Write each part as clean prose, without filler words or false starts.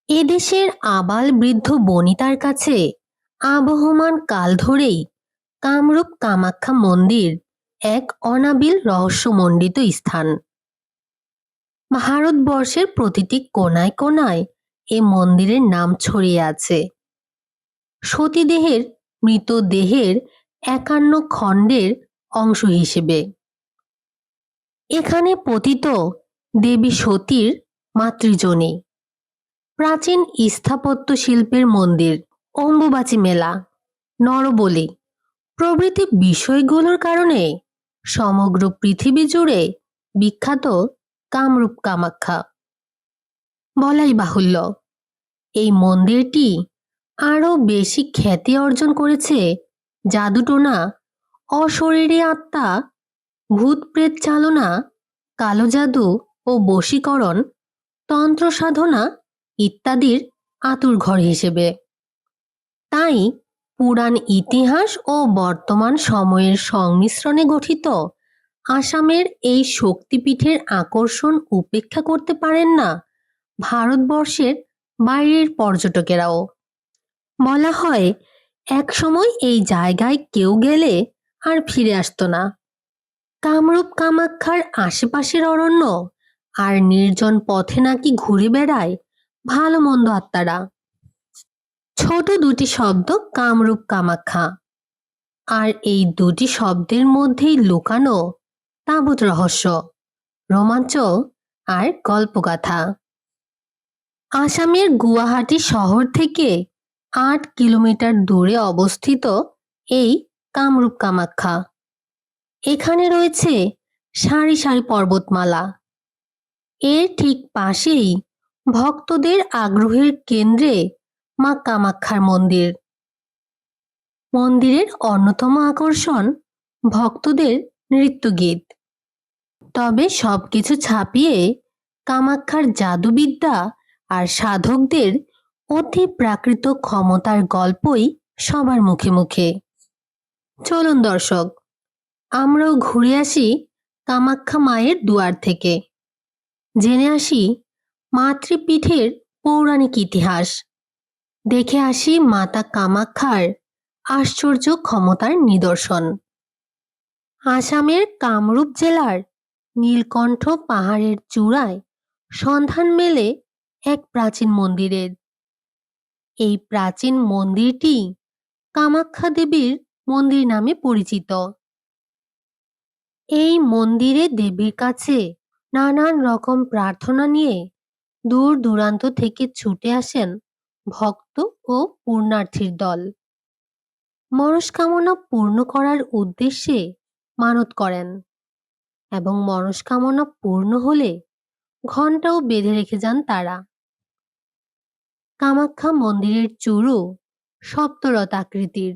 এদেশের আবাল বৃদ্ধ বনিতার কাছে আবহমান কাল ধরেই কামরূপ কামাখ্যা মন্দির এক অনাবিল রহস্যমণ্ডিত স্থান। ভারতবর্ষের প্রতিটি কোণায় কোণায় এ মন্দিরের নাম ছড়িয়ে আছে সতীদেহের মৃতদেহের ৫১ খণ্ডের অংশ হিসেবে। এখানে পতিত দেবী সতীর মাতৃজনী, প্রাচীন স্থাপত্য শিল্পের মন্দির, অম্বুবাচী মেলা, নরবলি প্রভৃতি বিষয়গুলোর কারণে সমগ্র পৃথিবী জুড়ে বিখ্যাত কামরূপ কামাখ্যা। বলাই বাহুল্য, এই মন্দিরটি আরও বেশি খ্যাতি অর্জন করেছে জাদুটোনা, অশরীরী আত্মা, ভূত প্রেত চালনা, কালো জাদু ও বশীকরণ, তন্ত্র সাধনা ইত্যাদির আঁতুড়ঘর হিসেবে। তাই পুরাণ ইতিহাস ও বর্তমান সময়ের সংমিশ্রণে গঠিত আসামের এই শক্তিপীঠের আকর্ষণ উপেক্ষা করতে পারেন না ভারতবর্ষের বাইরের পর্যটকেরাও। বলা হয়, একসময় এই জায়গায় কেউ গেলে আর ফিরে আসতো না। কামরূপ কামাখ্যার আশেপাশের অরণ্য আর নির্জন পথে নাকি ঘুরে বেড়ায় ভালো মন্দ আত্মারা। ছোট দুটি শব্দ কামরূপ কামাখ্যা, আর এই দুটি শব্দের মধ্যেই লুকানো তাবৎ রহস্য, রোমাঞ্চ আর গল্পগাথা। আসামের গুয়াহাটি শহর থেকে ৮ কিলোমিটার দূরে অবস্থিত এই কামরূপ কামাখ্যা। এখানে রয়েছে সারি সারি পর্বতমালা। এর ঠিক পাশেই ভক্তদের আগ্রহের কেন্দ্রে মা কামাখ্যার মন্দির। মন্দিরের অন্যতম আকর্ষণ ভক্তদের নৃত্যগীত। তবে সবকিছু ছাপিয়ে কামাখ্যার জাদুবিদ্যা আর সাধকদের অতি প্রাকৃত ক্ষমতার গল্পই সবার মুখে মুখে। চলুন দর্শক, আমরাও ঘুরে আসি কামাখ্যা মায়ের দুয়ার থেকে, জেনে আসি মাতৃপীঠের পৌরাণিক ইতিহাস, দেখে আসি মাতা কামাখ্যার আশ্চর্য ক্ষমতার নিদর্শন। আসামের কামরূপ জেলার নীলকণ্ঠ পাহাড়ের চূড়ায় সন্ধান মেলে এক প্রাচীন মন্দিরের। এই প্রাচীন মন্দিরটি কামাখ্যা দেবীর মন্দির নামে পরিচিত। এই মন্দিরে দেবীর কাছে নানান রকম প্রার্থনা নিয়ে দূর দূরান্ত থেকে ছুটে আসেন ভক্ত ও পুণ্যার্থীর দল। মনস্কামনা পূর্ণ করার উদ্দেশ্যে মানত করেন এবং মনস্কামনা পূর্ণ হলে ঘণ্টাও বেঁধে রেখে যান তারা। কামাখ্যা মন্দিরের চূড়ো সপ্তরথ আকৃতির।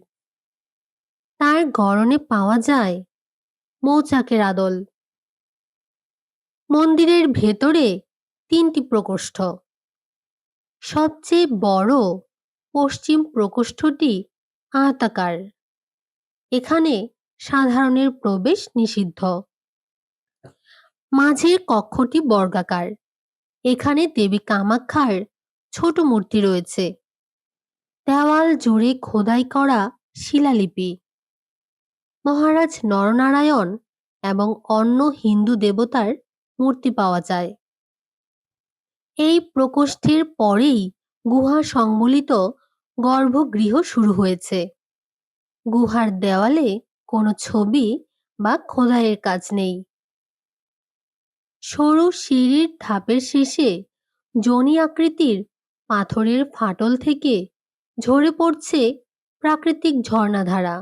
তার গড়নে পাওয়া যায় মৌচাকের আদল। মন্দিরের ভেতরে ৩টি প্রকোষ্ঠ। সবচেয়ে বড় পশ্চিম প্রকোষ্ঠটি আয়তাকার। এখানে সাধারণের প্রবেশ নিষিদ্ধ। মাঝের কক্ষটি বর্গাকার। এখানে দেবী কামাখ্যার ছোট মূর্তি রয়েছে। দেওয়াল জুড়ে খোদাই করা শিলালিপি, মহারাজ নরনারায়ণ এবং অন্য হিন্দু দেবতার মূর্তি পাওয়া যায়। এই প্রকোষ্ঠের পরেই গুহা সংবলিত গর্ভগৃহ শুরু হয়েছে। গুহার দেওয়ালে কোনো ছবি বা খোদাইয়ের কাজ নেই। সরু সিঁড়ির ধাপের শেষে যোনি আকৃতির পাথরের ফাটল থেকে ঝরে পড়ছে প্রাকৃতিক ঝর্ণাধারা।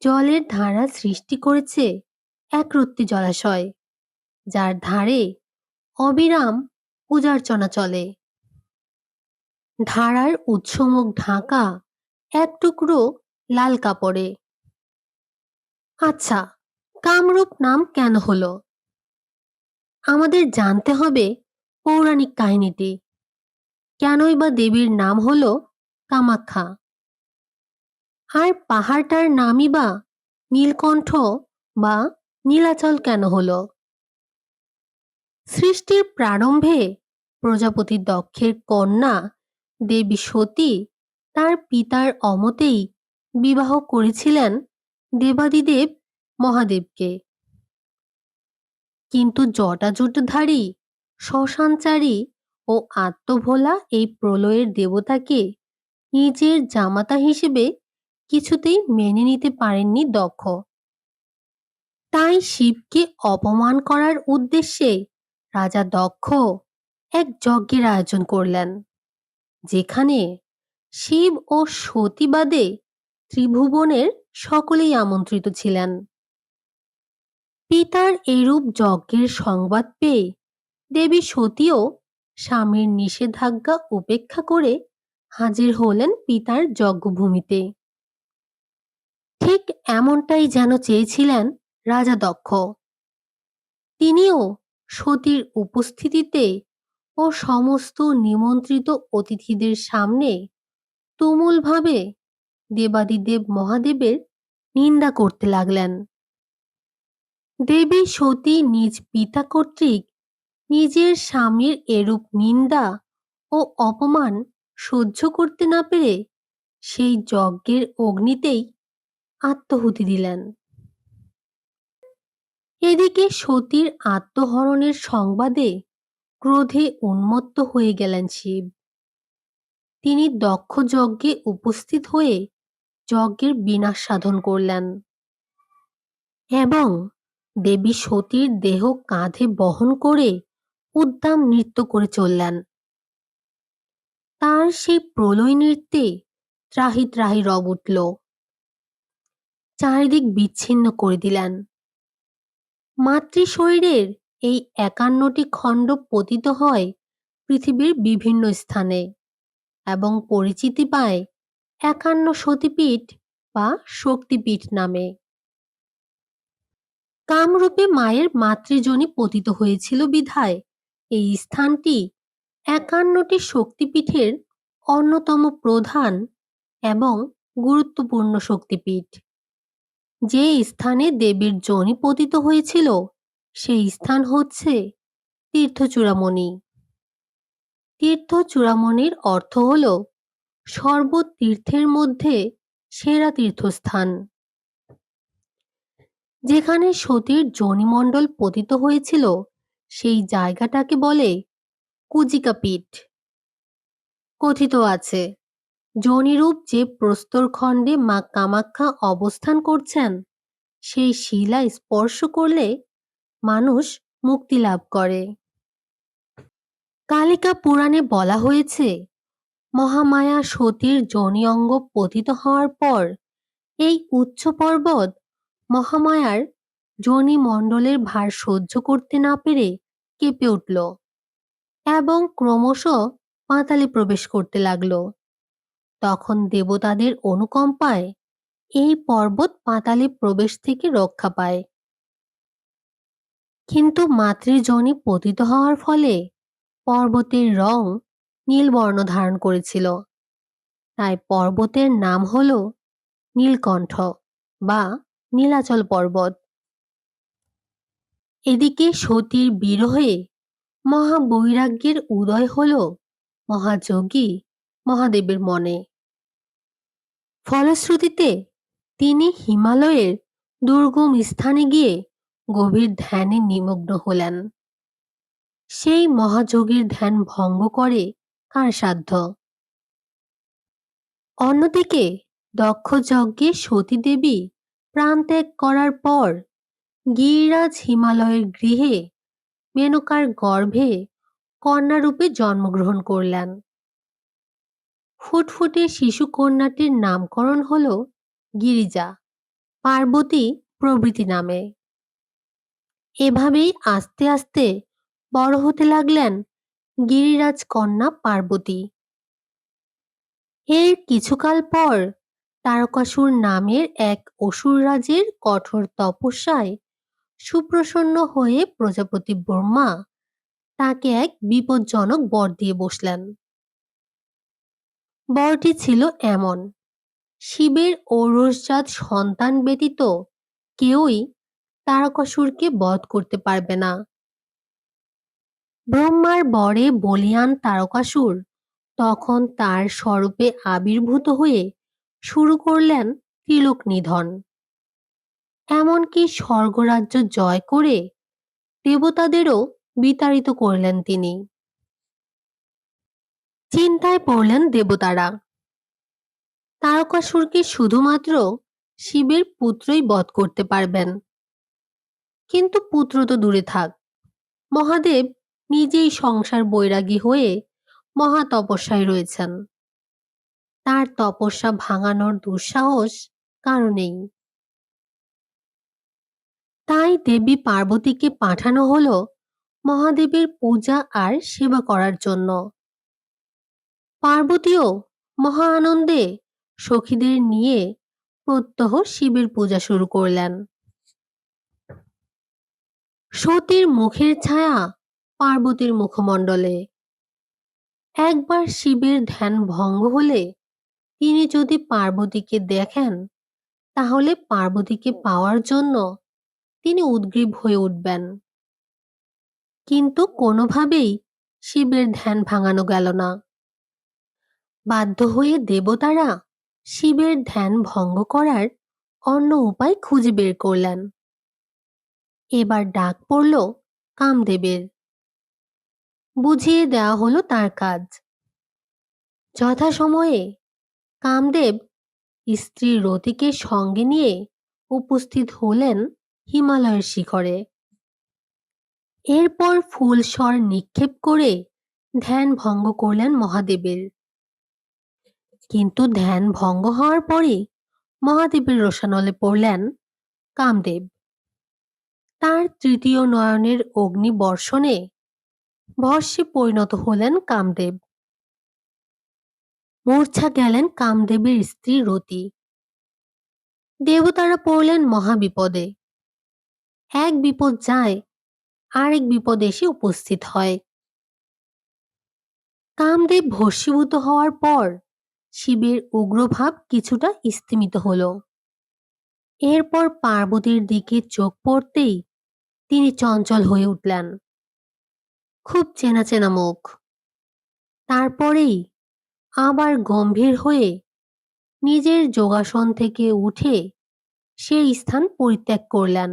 জলের ধারা সৃষ্টি করেছে একরত্তি জলাশয়, যার ধারে অবিরাম পূজার্চনা চলে। ধারার উৎসমুখ ঢাকা এক টুকরো লাল কাপড়ে। আচ্ছা, কামরূপ নাম কেন হলো? আমাদের জানতে হবে পৌরাণিক কাহিনীটি। কেনই বা দেবীর নাম হলো কামাখ্যা? আর পাহাড়টার নামই বা নীলকণ্ঠ বা নীলাচল কেন হলো? সৃষ্টির প্রারম্ভে প্রজাপতি দক্ষের কন্যা দেবী সতী তার পিতার অমতেই বিবাহ করেছিলেন দেবাদিদেব মহাদেবকে। কিন্তু জটাজুটধারী, শ্মশানচারী ও আত্মভোলা এই প্রলয়ের দেবতাকে নিজের জামাতা হিসেবে কিছুতেই মেনে নিতে পারেননি দক্ষ। তাই শিবকে অপমান করার উদ্দেশ্যে রাজা দক্ষ এক যজ্ঞের আয়োজন করলেন, যেখানে শিব ও সতী বাদে ত্রিভুবনের সকলেই আমন্ত্রিত ছিলেন। পিতার এরূপ যজ্ঞের সংবাদ পেয়ে দেবী সতীও স্বামীর নিষেধাজ্ঞা উপেক্ষা করে হাজির হলেন পিতার যজ্ঞভূমিতে। ঠিক এমনটাই যেন চেয়েছিলেন রাজা দক্ষ। তিনিও সতীর উপস্থিতিতে ও সমস্ত নিমন্ত্রিত অতিথিদের সামনে তুমুলভাবে দেবাদিদেব মহাদেবের নিন্দা করতে লাগলেন। দেবী সতী নিজ পিতা কর্তৃক নিজের স্বামীর এরূপ নিন্দা ও অপমান সহ্য করতে না পেরে সেই যজ্ঞের অগ্নিতেই আত্মাহুতি দিলেন। এদিকে সতীর আত্মহরণের সংবাদে ক্রোধে উন্মত্ত হয়ে গেলেন শিব। তিনি দক্ষ যজ্ঞে উপস্থিত হয়ে যজ্ঞের বিনাশ সাধন করলেন এবং দেবী সতীর দেহ কাঁধে বহন করে উদ্দাম নৃত্য করে চললেন। তার সেই প্রলয় নৃত্যে ত্রাহি ত্রাহি রব উঠল, চারিদিক বিচ্ছিন্ন করে দিলেন। মাতৃশরীরের এই ৫১টি খণ্ড পতিত হয় পৃথিবীর বিভিন্ন স্থানে এবং পরিচিতি পায় ৫১ সতীপীঠ বা শক্তিপীঠ নামে। কামরূপে মায়ের মাতৃযোনি পতিত হয়েছিল বিধায় এই স্থানটি ৫১টি শক্তিপীঠের অন্যতম প্রধান এবং গুরুত্বপূর্ণ শক্তিপীঠ। যে স্থানে দেবীর যোনি পতিত হয়েছিল সেই স্থান হচ্ছে তীর্থচূড়ামণি। তীর্থচূড়ামণির অর্থ হল সর্বতীর্থের মধ্যে সেরা তীর্থস্থান। যেখানে সতীর যোনিমণ্ডল পতিত হয়েছিল সেই জায়গাটাকে বলে কুজিকা পীঠ। কথিত আছে, যোনিরূপ যে প্রস্তরখণ্ডে মা কামাখ্যা অবস্থান করছেন সেই শিলা স্পর্শ করলে মানুষ মুক্তি লাভ করে। কালিকা পুরাণে বলা হয়েছে, মহামায়া সতীর যোনি অঙ্গ পতিত হওয়ার পর এই উচ্চ পর্বত মহামায়ার যোনি মণ্ডলের ভার সহ্য করতে না পেরে কেঁপে উঠল এবং ক্রমশ পাতালে প্রবেশ করতে লাগল। তখন দেবতাদের অনুকম্পায় এই পর্বত পাতালে প্রবেশ থেকে রক্ষা পায়। কিন্তু মাতৃযোনি পতিত হওয়ার ফলে পর্বতের রং নীলবর্ণ ধারণ করেছিল, তাই পর্বতের নাম হল নীলকণ্ঠ বা নীলাচল পর্বত। এদিকে সতীর বিরহে মহাবৈরাগ্যের উদয় হল মহাযোগী মহাদেবের মনে। ফলশ্রুতিতে তিনি হিমালয়ের দুর্গম স্থানে গিয়ে গভীর ধ্যানে নিমগ্ন হলেন। সেই মহাযোগীর ধ্যান ভঙ্গ করে কার সাধ্য? অন্যদিকে দক্ষ যজ্ঞে সতী দেবী প্রাণত্যাগ করার পর গিরিরাজ হিমালয়ের গৃহে মেনকার গর্ভে কন্যারূপে জন্মগ্রহণ করলেন। ফুটফুটে শিশু কন্যাটির নামকরণ হল গিরিজা, পার্বতী প্রভৃতি নামে। এভাবেই আস্তে আস্তে বড় হতে লাগলেন গিরিরাজ কন্যা পার্বতী। এর কিছুকাল পর তারকাসুর নামের এক অসুররাজের কঠোর তপস্যায় সুপ্রসন্ন হয়ে প্রজাপতি ব্রহ্মা তাকে এক বিপজ্জনক বর দিয়ে বসলেন। বরটি ছিল এমন, শিবের ঔরসজাত সন্তান ব্যতীত কেউই তারকাসুরকে বধ করতে পারবে না। ব্রহ্মার বরে বলীয়ান তারকাসুর তখন তার স্বরূপে আবির্ভূত হয়ে শুরু করলেন তিলক নিধন। এমনকি স্বর্গরাজ্য জয় করে দেবতাদেরও বিতাড়িত করলেন তিনি। চিন্তায় পড়লেন দেবতারা। তারকাসুরকে শুধুমাত্র শিবের পুত্রই বধ করতে পারবেন। কিন্তু পুত্র তো দূরে থাক, মহাদেব নিজেই সংসার বৈরাগী হয়ে মহা তপস্যায় রয়েছেন। তার তপস্যা ভাঙানোর দুঃসাহস কারো নেই। তাই দেবী পার্বতীকে পাঠানো হলো মহাদেবের পূজা আর সেবা করার জন্য। পার্বতীও মহা আনন্দে সখীদের নিয়ে প্রত্যহ শিবের পূজা শুরু করলেন। সতীর মুখের ছায়া পার্বতীর মুখমণ্ডলে। একবার শিবের ধ্যান ভঙ্গ হলে তিনি যদি পার্বতীকে দেখেন, তাহলে পার্বতীকে পাওয়ার জন্য তিনি উদ্গ্রীব হয়ে উঠবেন। কিন্তু কোনোভাবেই শিবের ধ্যান ভাঙানো গেল না। বাধ্য হয়ে দেবতারা শিবের ধ্যান ভঙ্গ করার অন্য উপায় খুঁজে বের করলেন। এবার ডাক পড়ল কামদেবের। বুঝিয়ে দেওয়া হলো তার কাজ। যথাসময়ে কামদেব স্ত্রী রতিকে সঙ্গে নিয়ে উপস্থিত হলেন হিমালয়ের শিখরে। এরপর ফুলস্বর নিক্ষেপ করে ধ্যান ভঙ্গ করলেন মহাদেবের। কিন্তু ধ্যান ভঙ্গ হওয়ার পরে মহাদেবের রোষানলে পড়লেন কামদেব। তার তৃতীয় নয়নের অগ্নি বর্ষণে ভস্মে পরিণত হলেন কামদেব। মূর্ছা গেলেন কামদেবের স্ত্রী রতি। দেবতারা পড়লেন মহাবিপদে। এক বিপদ যায়, আরেক বিপদ এসে উপস্থিত হয়। কামদেব ভস্মীভূত হওয়ার পর শিবের উগ্রভাব কিছুটা স্তিমিত হল। এরপর পার্বতীর দিকে চোখ পড়তেই তিনি চঞ্চল হয়ে উঠলেন। খুব চেনা চেনা মুখ। তারপরেই আবার গম্ভীর হয়ে নিজের যোগাসন থেকে উঠে সেই স্থান পরিত্যাগ করলেন।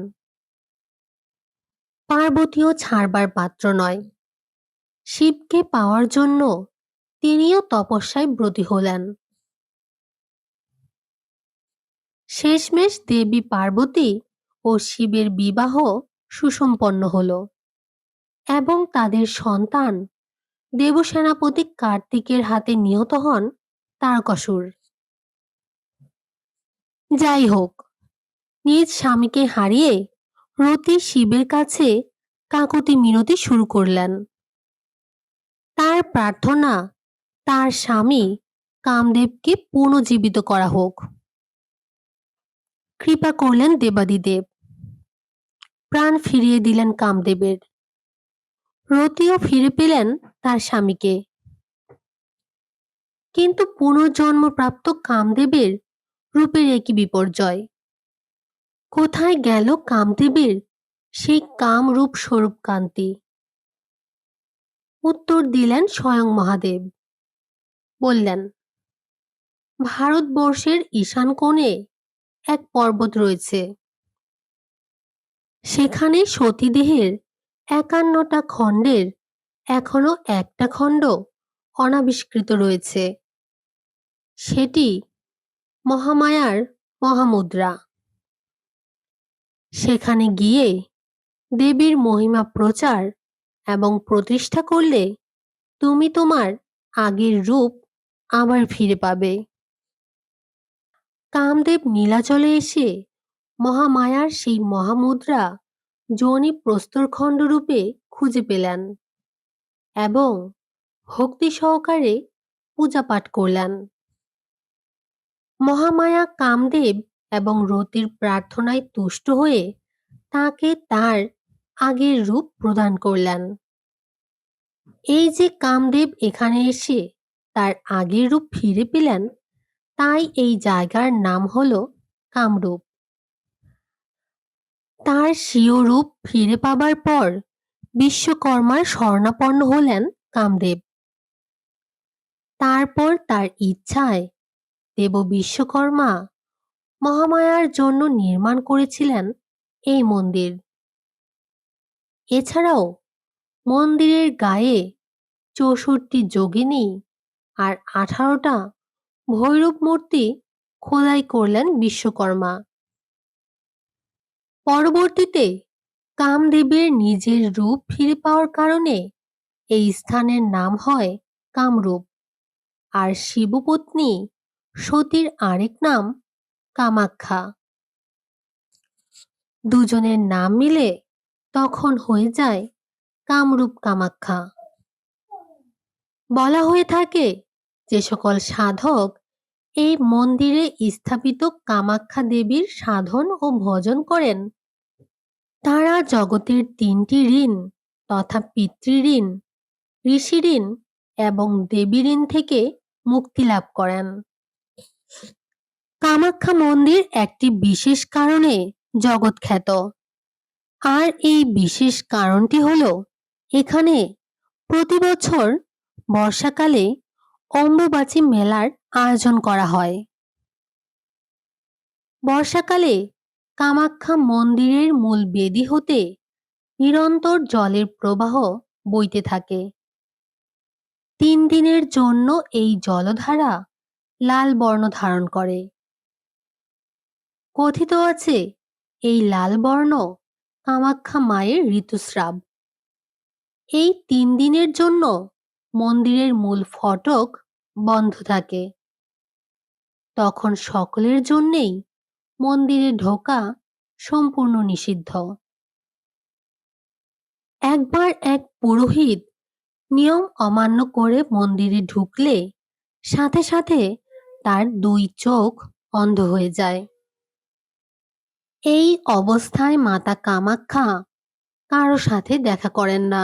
পার্বতীও ছাড়বার পাত্র নয়। শিবকে পাওয়ার জন্য তিনিও তপস্যায় ব্রতী হলেন। শেষমেশ দেবী পার্বতী ও শিবের বিবাহ সুসম্পন্ন হল এবং তাদের সন্তান দেবসেনাপতি কার্তিকের হাতে নিহত হন তারকাসুর। যাই হোক, নিজ স্বামীকে হারিয়ে রতি শিবের কাছে কাকুতি মিনতি শুরু করলেন। তার প্রার্থনা তার স্বামী কামদেবকে পুনর্জীবিত করা হোক। কৃপা করলেন দেবাদিদেব। প্রাণ ফিরিয়ে দিলেন কামদেবের। রতিও ফিরে পেলেন তার স্বামীকে। কিন্তু পুনর্জন্মপ্রাপ্ত কামদেবের রূপের একই বিপর্যয়। কোথায় গেল কামদেবের সেই কামরূপ স্বরূপ কান্তি? উত্তর দিলেন স্বয়ং মহাদেব। বললেন, ভারতবর্ষের ঈশান কোণে এক পর্বত রয়েছে। সেখানে সতীদেহের ৫১টা খণ্ডের এখনো একটা খণ্ড অনাবিষ্কৃত রয়েছে। সেটি মহামায়ার মহামুদ্রা। সেখানে গিয়ে দেবীর মহিমা প্রচার এবং প্রতিষ্ঠা করলে তুমি তোমার আগের রূপ আবার ফিরে পাবে। কামদেব নীলাচলে এসে মহামায়ার সেই মহামুদ্রা যোনি প্রস্তরখণ্ড রূপে খুঁজে পেলেন এবং ভক্তি সহকারে পূজা পাঠ করলেন। মহামায়া কামদেব এবং রতির প্রার্থনায় তুষ্ট হয়ে তাকে তার আগের রূপ প্রদান করলেন। এই যে কামদেব এখানে এসে তার আগের রূপ ফিরে পেলেন, তাই এই জায়গার নাম হলো কামরূপ। তার স্বীয় রূপ ফিরে পাবার পর বিশ্বকর্মার শরণাপন্ন হলেন কামদেব। তারপর তার ইচ্ছায় দেব বিশ্বকর্মা মহামায়ার জন্য নির্মাণ করেছিলেন এই মন্দির। এছাড়াও মন্দিরের গায়ে ৬৪ যোগিনী আর ১৮টা ভৈরব মূর্তি খোদাই করলেন বিশ্বকর্মা। পরবর্তীতে কামদেবের নিজের রূপ ফিরে পাওয়ার কারণে এই স্থানের নাম হয় কামরূপ, আর শিবপত্নী সতীর আরেক নাম কামাখ্যা। দুজনের নাম মিলে তখন হয়ে যায় কামরূপ কামাখ্যা। বলা হয়ে থাকে যে সকল সাধক এই মন্দিরে স্থাপিত কামাখ্যা দেবীর সাধন ও ভজন করেন তারা জগতের ৩টি ঋণ তথা পিতৃঋণ, ঋষি ঋণ এবং দেবী ঋণ থেকে মুক্তি লাভ করেন। কামাখ্যা মন্দির একটি বিশেষ কারণে জগৎ খ্যাত, আর এই বিশেষ কারণটি হলো এখানে প্রতি বছর বর্ষাকালে অম্বুবাচী মেলার আয়োজন করা হয়। বর্ষাকালে কামাখ্যা মন্দিরের মূল বেদি হতে নিরন্তর জলের প্রবাহ বইতে থাকে। ৩ দিনের জন্য এই জলধারা লাল বর্ণ ধারণ করে। কথিত আছে এই লাল বর্ণ কামাখ্যা মায়ের ঋতুস্রাব। এই ৩ দিনের জন্য মন্দিরের মূল ফটক বন্ধ থাকে। তখন সকলের জন্যেই মন্দিরে ঢোকা সম্পূর্ণ নিষিদ্ধ। একবার এক পুরোহিত নিয়ম অমান্য করে মন্দিরে ঢুকলে সাথে সাথে তার ২ চোখ অন্ধ হয়ে যায়। এই অবস্থায় মাতা কামাখ্যা কারো সাথে দেখা করেন না।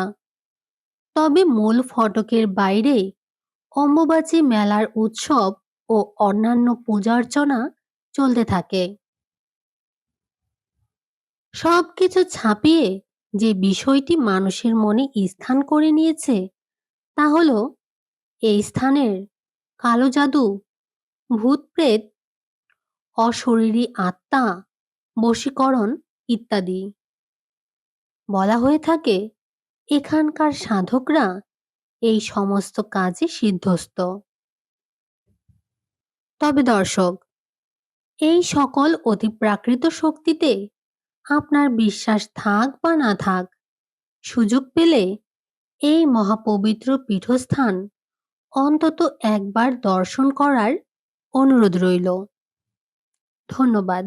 তবে মূল ফটকের বাইরে অম্বুবাচী মেলার উৎসব ও অন্যান্য পূজার্চনা চলতে থাকে। সবকিছু ছাপিয়ে যে বিষয়টি মানুষের মনে স্থান করে নিয়েছে তা হলো এই স্থানের কালো জাদু, ভূতপ্রেত, অশরীরী আত্মা, বশীকরণ ইত্যাদি। বলা হয়ে থাকে এখানকার সাধকরা এই সমস্ত কাজে সিদ্ধস্ত। তবে দর্শক, এই সকল অতিপ্রাকৃত শক্তিতে আপনার বিশ্বাস থাক বা না থাক, সুযোগ পেলে এই মহাপবিত্র পীঠস্থান অন্তত একবার দর্শন করার অনুরোধ রইল। ধন্যবাদ।